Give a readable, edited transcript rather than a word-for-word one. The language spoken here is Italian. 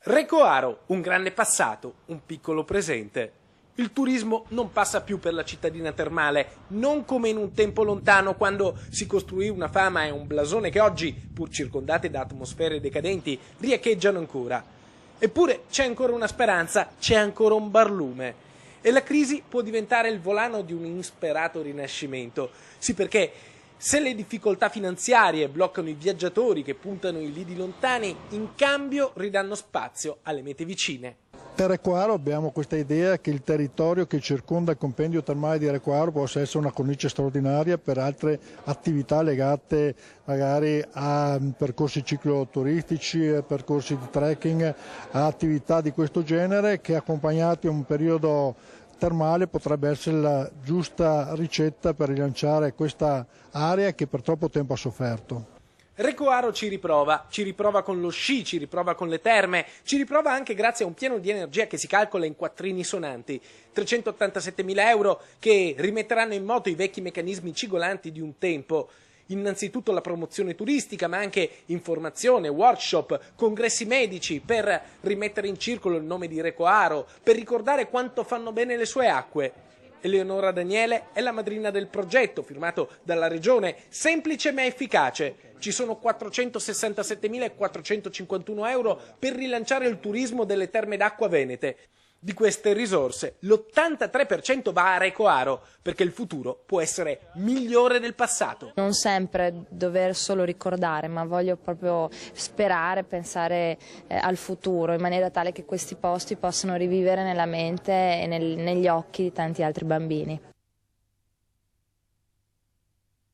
Recoaro, un grande passato, un piccolo presente. Il turismo non passa più per la cittadina termale, non come in un tempo lontano quando si costruì una fama e un blasone che oggi, pur circondate da atmosfere decadenti, riecheggiano ancora. Eppure c'è ancora una speranza, c'è ancora un barlume. E la crisi può diventare il volano di un insperato rinascimento. Sì, perché se le difficoltà finanziarie bloccano i viaggiatori che puntano i lidi lontani, in cambio ridanno spazio alle mete vicine. Per Recoaro abbiamo questa idea che il territorio che circonda il compendio termale di Recoaro possa essere una cornice straordinaria per altre attività legate magari a percorsi cicloturistici, percorsi di trekking, a attività di questo genere che accompagnati a un periodo termale potrebbe essere la giusta ricetta per rilanciare questa area che per troppo tempo ha sofferto. Recoaro ci riprova con lo sci, ci riprova con le terme, ci riprova anche grazie a un piano di energia che si calcola in quattrini sonanti, 387.000 euro che rimetteranno in moto i vecchi meccanismi cigolanti di un tempo. Innanzitutto la promozione turistica, ma anche informazione, workshop, congressi medici per rimettere in circolo il nome di Recoaro, per ricordare quanto fanno bene le sue acque. Eleonora Daniele è la madrina del progetto, firmato dalla Regione, semplice ma efficace. Ci sono 467.451 euro per rilanciare il turismo delle terme d'acqua venete. Di queste risorse l'83% va a Recoaro, perché il futuro può essere migliore del passato. Non sempre dover solo ricordare, ma voglio proprio sperare, pensare al futuro, in maniera tale che questi posti possano rivivere nella mente e negli occhi di tanti altri bambini.